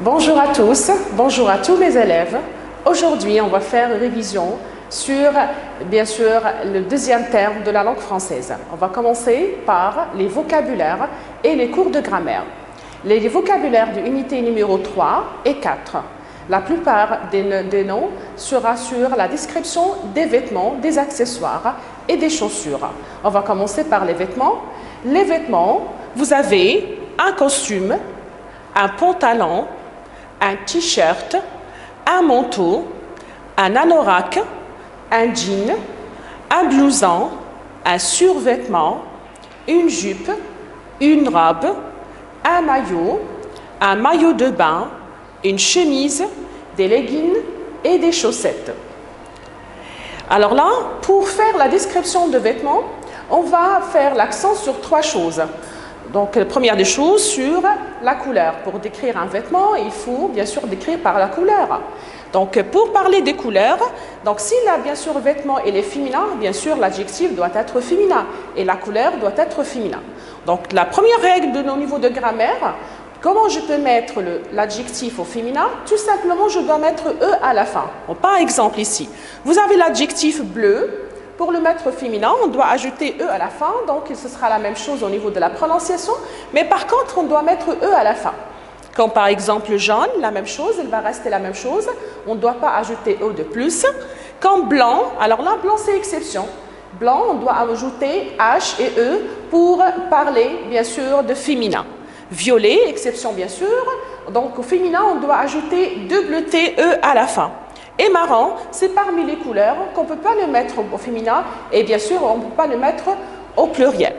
Bonjour à tous, bonjour à tous mes élèves. Aujourd'hui, on va faire une révision sur, bien sûr, le deuxième terme de la langue française. On va commencer par les vocabulaires et les cours de grammaire. Les vocabulaires de l'unité numéro 3 et 4. La plupart des noms sera sur la description des vêtements, des accessoires et des chaussures. On va commencer par les vêtements. Les vêtements, vous avez un costume, un pantalon, un t-shirt, un manteau, un anorak, un jean, un blouson, un survêtement, une jupe, une robe, un maillot de bain, une chemise, des leggings et des chaussettes. Alors là, pour faire la description de vêtements, on va faire l'accent sur trois choses. Donc, la première des choses, sur la couleur. Pour décrire un vêtement, il faut bien sûr décrire par la couleur. Donc, pour parler des couleurs, donc si là, bien sûr, le vêtement il est féminin, bien sûr, l'adjectif doit être féminin et la couleur doit être féminin. Donc, la première règle de nos niveaux de grammaire, comment je peux mettre l'adjectif au féminin? Tout simplement, je dois mettre « e » à la fin. Bon, par exemple, ici, vous avez l'adjectif bleu. Pour le mettre au féminin, on doit ajouter « e » à la fin, donc ce sera la même chose au niveau de la prononciation, mais par contre, on doit mettre « e » à la fin. Comme par exemple jaune, la même chose, il va rester la même chose, on ne doit pas ajouter « e » de plus. Comme blanc, alors là, blanc c'est exception. Blanc, on doit ajouter « h » et « e » pour parler, bien sûr, de féminin. Violet, exception bien sûr, donc au féminin, on doit ajouter double T, E à la fin. Et marron, c'est parmi les couleurs qu'on ne peut pas le mettre au féminin et bien sûr, on ne peut pas le mettre au pluriel.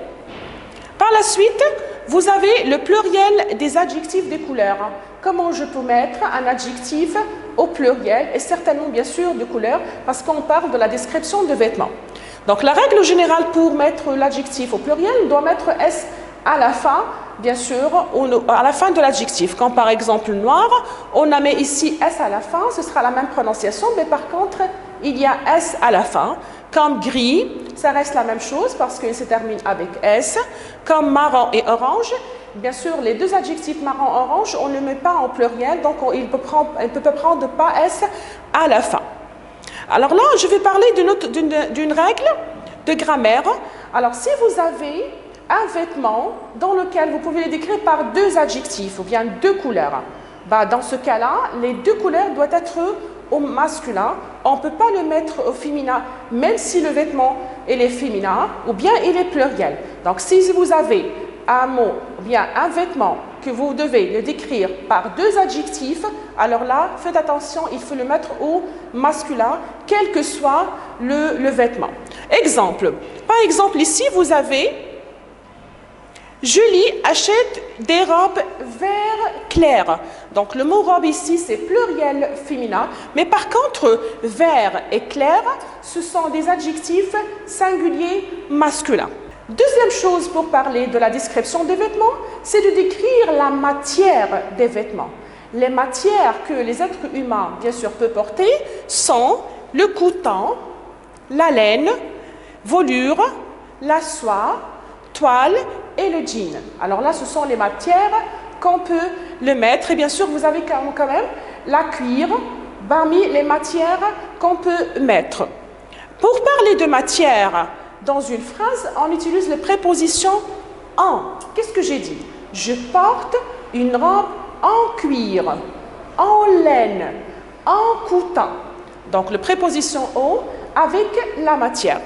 Par la suite, vous avez le pluriel des adjectifs des couleurs. Comment je peux mettre un adjectif au pluriel et certainement bien sûr de couleur parce qu'on parle de la description de vêtements. Donc la règle générale pour mettre l'adjectif au pluriel, on doit mettre S à la fin, bien sûr, à la fin de l'adjectif. Quand par exemple noir, on a mis ici S à la fin, ce sera la même prononciation, mais par contre, il y a S à la fin. Comme gris, ça reste la même chose parce qu'il se termine avec S. Comme marron et orange, bien sûr, les deux adjectifs marron-orange, on ne les met pas en pluriel, donc il ne peut prendre pas S à la fin. Alors là, je vais parler d'une règle de grammaire. Alors, si vous avez un vêtement dans lequel vous pouvez le décrire par deux adjectifs ou bien deux couleurs. Dans ce cas-là, les deux couleurs doivent être au masculin. On ne peut pas le mettre au féminin, même si le vêtement il est féminin ou bien il est pluriel. Donc, si vous avez un mot ou bien un vêtement que vous devez le décrire par deux adjectifs, alors là, faites attention, il faut le mettre au masculin, quel que soit le vêtement. Exemple. Par exemple, ici, vous avez Julie achète des robes vert clair. Donc, le mot robe ici, c'est pluriel féminin. Mais par contre, vert et clair, ce sont des adjectifs singuliers masculins. Deuxième chose pour parler de la description des vêtements, c'est de décrire la matière des vêtements. Les matières que les êtres humains, bien sûr, peuvent porter sont le coton, la laine, velours, la soie, toile et le jean. Alors là, ce sont les matières qu'on peut le mettre. Et bien sûr, vous avez quand même la cuir parmi les matières qu'on peut mettre. Pour parler de matière dans une phrase, on utilise les prépositions en. Qu'est-ce que j'ai dit? Je porte une robe en cuir, en laine, en coton. Donc, la préposition en avec la matière.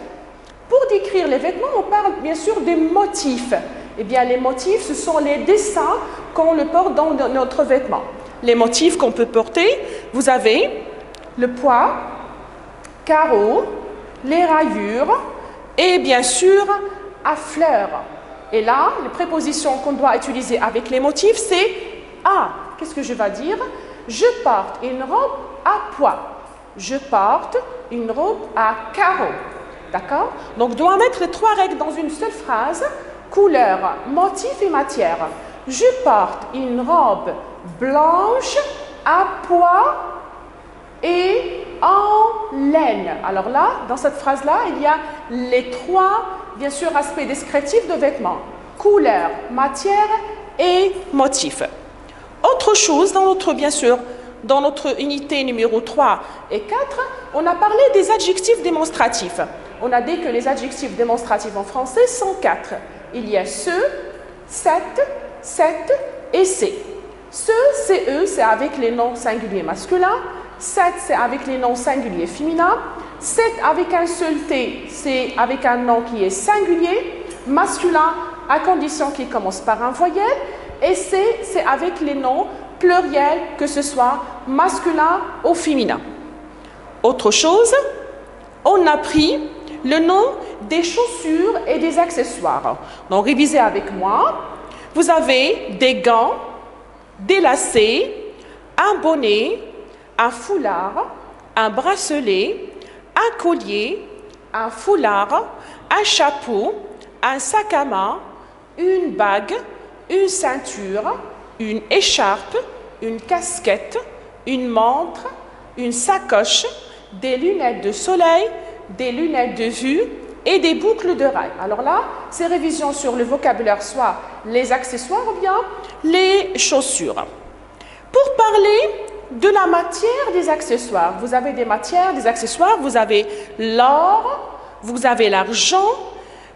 Pour décrire les vêtements, on parle bien sûr des motifs. Eh bien, les motifs, ce sont les dessins qu'on le porte dans notre vêtement. Les motifs qu'on peut porter, vous avez le pois, carreaux, les rayures et bien sûr à fleurs. Et là, les prépositions qu'on doit utiliser avec les motifs, c'est à. Qu'est-ce que je vais dire? Je porte une robe à pois. Je porte une robe à carreaux. D'accord? Donc, on doit mettre les trois règles dans une seule phrase. Couleur, motif et matière. Je porte une robe blanche à pois et en laine. Alors là, dans cette phrase-là, il y a les trois, bien sûr, aspects descriptifs de vêtements. Couleur, matière et motif. Autre chose, bien sûr, dans notre unité numéro 3 et 4, on a parlé des adjectifs démonstratifs. On a dit que les adjectifs démonstratifs en français sont 4. Il y a ce, cette, et c'est. Ce, c'est eux, c'est avec les noms singuliers masculins. Cette, c'est avec les noms singuliers féminins. Cette, avec un seul T, c'est avec un nom qui est singulier, masculin, à condition qu'il commence par un voyelle. Et c'est avec les noms pluriels, que ce soit masculin ou féminin. Autre chose, on a pris le nom des chaussures et des accessoires. Donc, révisez avec moi. Vous avez des gants, des lacets, un bonnet, un foulard, un bracelet, un collier, un foulard, un chapeau, un sac à main, une bague, une ceinture, une écharpe, une casquette, une montre, une sacoche, des lunettes de soleil, des lunettes de vue et des boucles d'oreilles. Alors là, c'est révision sur le vocabulaire, soit les accessoires ou bien les chaussures. Pour parler de la matière des accessoires, vous avez des matières, des accessoires, vous avez l'or, vous avez l'argent,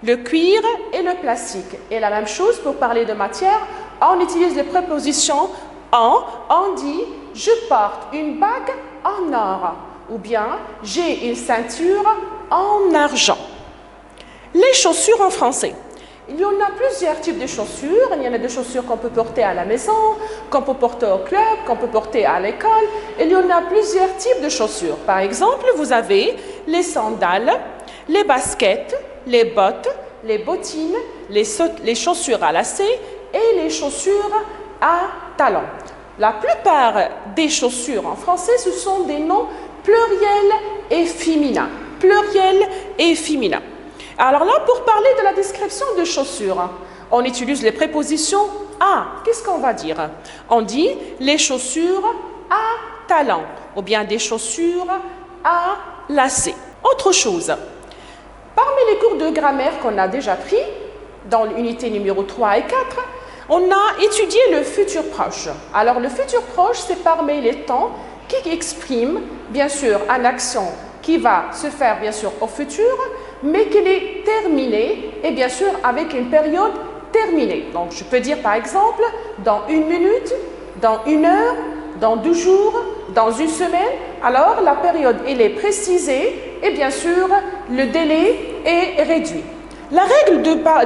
le cuir et le plastique. Et la même chose pour parler de matière, on utilise les prépositions en, on dit « je porte une bague en or » ou bien « j'ai une ceinture en argent ». Les chaussures en français. Il y en a plusieurs types de chaussures. Il y en a des chaussures qu'on peut porter à la maison, qu'on peut porter au club, qu'on peut porter à l'école. Il y en a plusieurs types de chaussures. Par exemple, vous avez les sandales, les baskets, les bottes, les bottines, les chaussures à lacets et les chaussures à talons. La plupart des chaussures en français, ce sont des noms pluriels et féminins. Pluriels et féminins. Alors là, pour parler de la description de chaussures, on utilise les prépositions à. Qu'est-ce qu'on va dire? On dit les chaussures à talons ou bien des chaussures à lacets. Autre chose, parmi les cours de grammaire qu'on a déjà pris, dans l'unité numéro 3 et 4, on a étudié le futur proche. Alors le futur proche, c'est parmi les temps qui expriment, bien sûr, une action qui va se faire, bien sûr, au futur, mais qui est terminée, et bien sûr, avec une période terminée. Donc, je peux dire, par exemple, dans 1 minute, dans 1 heure, dans 2 jours, dans 1 semaine. Alors, la période, elle est précisée, et bien sûr, le délai est réduit. La règle,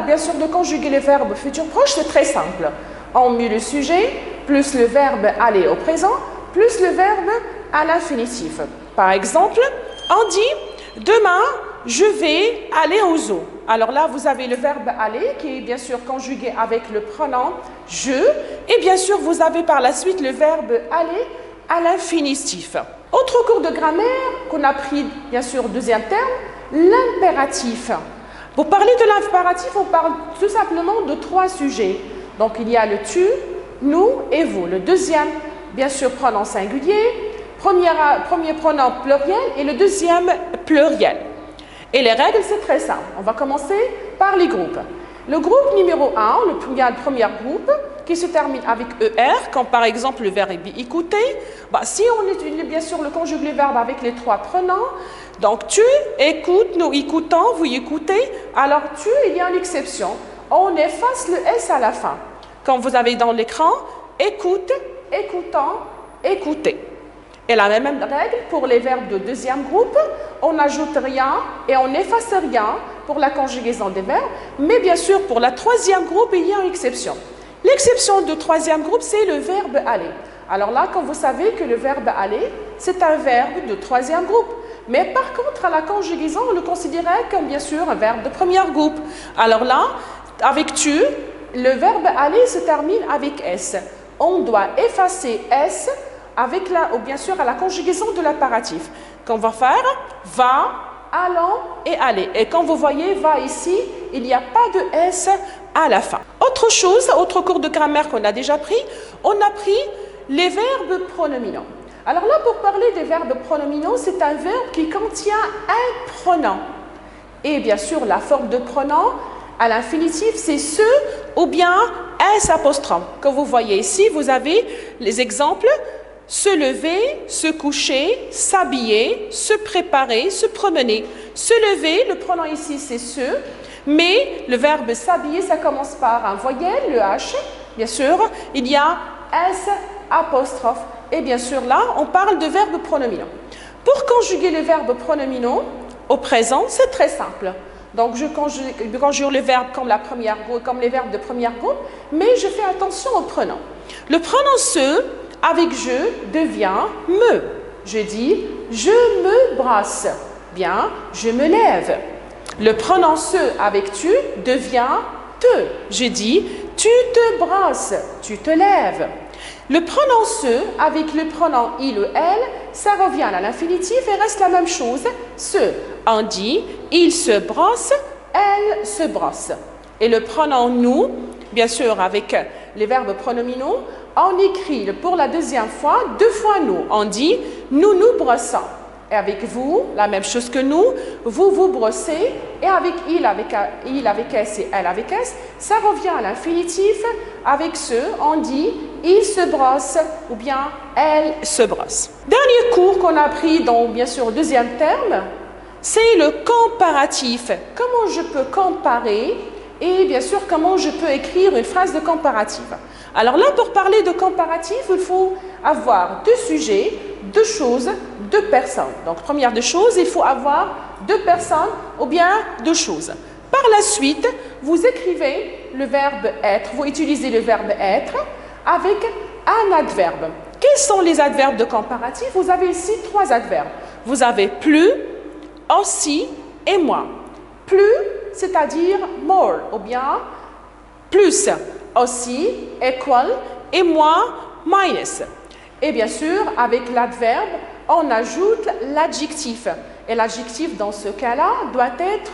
bien sûr, de conjuguer le verbe futur proche, c'est très simple. On met le sujet, plus le verbe aller au présent, plus le verbe à l'infinitif. Par exemple, on dit « Demain, je vais aller au zoo ». Alors là, vous avez le verbe « aller » qui est bien sûr conjugué avec le pronom « je ». Et bien sûr, vous avez par la suite le verbe « aller » à l'infinitif. Autre cours de grammaire qu'on a pris, bien sûr, deuxième terme, l'impératif. Pour parler de l'impératif, on parle tout simplement de 3 sujets. Donc, il y a le « tu », « nous » et « vous ». Le deuxième, bien sûr, pronom singulier. Premier pronom pluriel et le deuxième pluriel. Et les règles, c'est très simple. On va commencer par les groupes. Le groupe numéro 1, le premier groupe, qui se termine avec ER, comme par exemple le verbe écouter. Si on utilise bien sûr le conjugué verbe avec les 3 pronoms, donc tu écoutes, nous écoutons, vous écoutez. Alors tu, il y a une exception. On efface le S à la fin. Comme vous avez dans l'écran, écoute, écoutant, écoutez. Et la même règle pour les verbes de deuxième groupe, on n'ajoute rien et on n'efface rien pour la conjugaison des verbes, mais bien sûr pour la troisième groupe, il y a une exception. L'exception du troisième groupe, c'est le verbe aller. Alors là, comme vous savez que le verbe aller, c'est un verbe de troisième groupe. Mais par contre, à la conjugaison, on le considérait comme bien sûr un verbe de premier groupe. Alors là, avec tu, le verbe aller se termine avec S. On doit effacer S avec ou bien sûr à la conjugaison de l'impératif. Qu'on va faire va, allons et aller. Et quand vous voyez va ici, il n'y a pas de S à la fin. Autre chose, autre cours de grammaire qu'on a déjà pris, on a pris les verbes pronominaux. Alors là, pour parler des verbes pronominaux, c'est un verbe qui contient un pronom. Et bien sûr, la forme de pronom à l'infinitif, c'est ce ou bien S apostrophe. Comme vous voyez ici, vous avez les exemples. Se lever, se coucher, s'habiller, se préparer, se promener. Se lever, le pronom ici c'est se, mais le verbe s'habiller, ça commence par un voyelle, le H. Bien sûr, il y a S apostrophe. Et bien sûr, là, on parle de verbes pronominaux. Pour conjuguer les verbes pronominaux au présent, c'est très simple. Donc, je conjugue le verbe comme les verbes de première groupe, mais je fais attention au pronom. Le pronom se, avec je, devient me. Je dis, je me brasse. Bien, je me lève. Le pronom se avec tu devient te. Je dis, tu te brasses, tu te lèves. Le pronom se avec le pronom il ou elle, ça revient à l'infinitif et reste la même chose. Se, on dit, il se brosse, elle se brosse. Et le pronom nous, bien sûr avec les verbes pronominaux, on écrit pour la deuxième fois, 2 fois nous. On dit, nous nous brossons. Et avec vous, la même chose que nous, vous vous brossez. Et avec il avec S et elle avec S, ça revient à l'infinitif. Avec ce, on dit, il se brosse ou bien elle se brosse. Dernier cours qu'on a pris dans, bien sûr, le deuxième terme, c'est le comparatif. Comment je peux comparer et bien sûr, comment je peux écrire une phrase de comparatif. Alors là, pour parler de comparatif, il faut avoir 2 sujets, 2 choses, 2 personnes. Donc, première des choses, il faut avoir 2 personnes ou bien 2 choses. Par la suite, vous écrivez le verbe être, vous utilisez le verbe être avec un adverbe. Quels sont les adverbes de comparatif? Vous avez ici 3 adverbes. Vous avez plus, aussi et moins. Plus, c'est-à-dire more, ou bien plus, aussi, equal, et moins, minus. Et bien sûr, avec l'adverbe, on ajoute l'adjectif. Et l'adjectif, dans ce cas-là, doit être,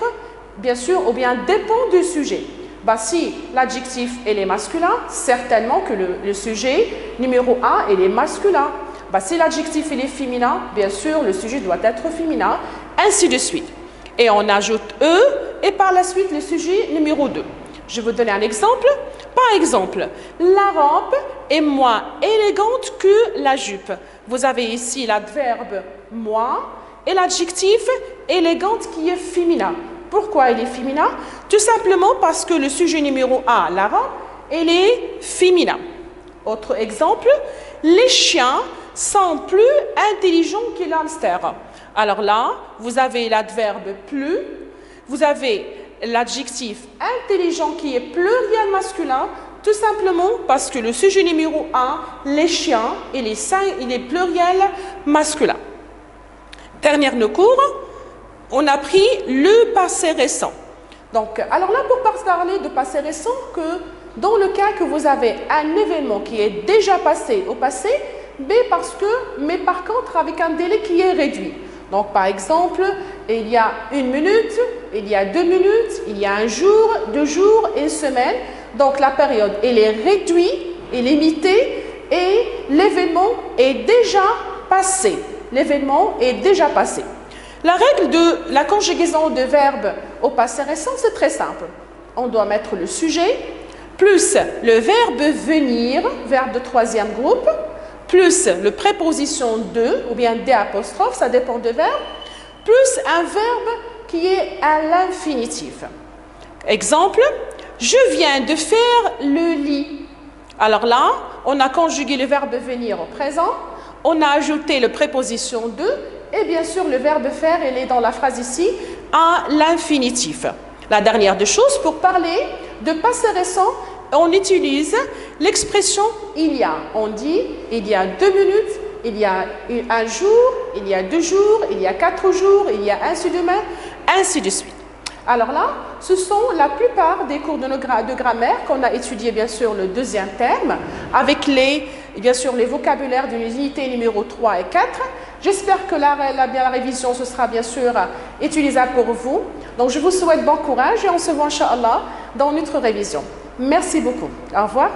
bien sûr, ou bien dépend du sujet. Bah, si l'adjectif est masculin, certainement que le sujet numéro 1 est masculin. Bah, si l'adjectif est féminin, bien sûr, le sujet doit être féminin, ainsi de suite. Et on ajoute E, et par la suite, le sujet numéro 2. Je vais vous donner un exemple. Par exemple, la robe est moins élégante que la jupe. Vous avez ici l'adverbe moins et l'adjectif élégante qui est féminin. Pourquoi il est féminin? Tout simplement parce que le sujet numéro 1, la robe, elle est féminin. Autre exemple, les chiens sont plus intelligents que l'hamster. Alors là, vous avez l'adverbe plus, vous avez l'adjectif intelligent qui est pluriel masculin, tout simplement parce que le sujet numéro 1, les chiens, il est pluriel masculin. Dernier cours, on a pris le passé récent. Donc, alors là, pour parler de passé récent, que dans le cas que vous avez un événement qui est déjà passé au passé, mais par contre avec un délai qui est réduit. Donc, par exemple, il y a 1 minute, il y a 2 minutes, il y a 1 jour, 2 jours et 1 semaine. Donc, la période, elle est réduite et limitée et l'événement est déjà passé. L'événement est déjà passé. La règle de la conjugaison de verbes au passé récent, c'est très simple. On doit mettre le sujet, plus le verbe venir, verbe de 3e groupe, plus le préposition de, ou bien des apostrophes, ça dépend du verbe, plus un verbe qui est à l'infinitif. Exemple, je viens de faire le lit. Alors là, on a conjugué le verbe venir au présent, on a ajouté le préposition de, et bien sûr, le verbe faire, il est dans la phrase ici, à l'infinitif. La dernière des choses, pour parler de passé récent, on utilise l'expression il y a. On dit il y a 2 minutes, il y a 1 jour, il y a 2 jours, il y a 4 jours, il y a ainsi de suite. Alors là, ce sont la plupart des cours de grammaire qu'on a étudié bien sûr le 2e terme avec bien sûr les vocabulaires d'une unité numéro 3 et 4. J'espère que la révision ce sera bien sûr utilisable pour vous. Donc je vous souhaite bon courage et on se voit Inch'Allah dans notre révision. Merci beaucoup. Au revoir.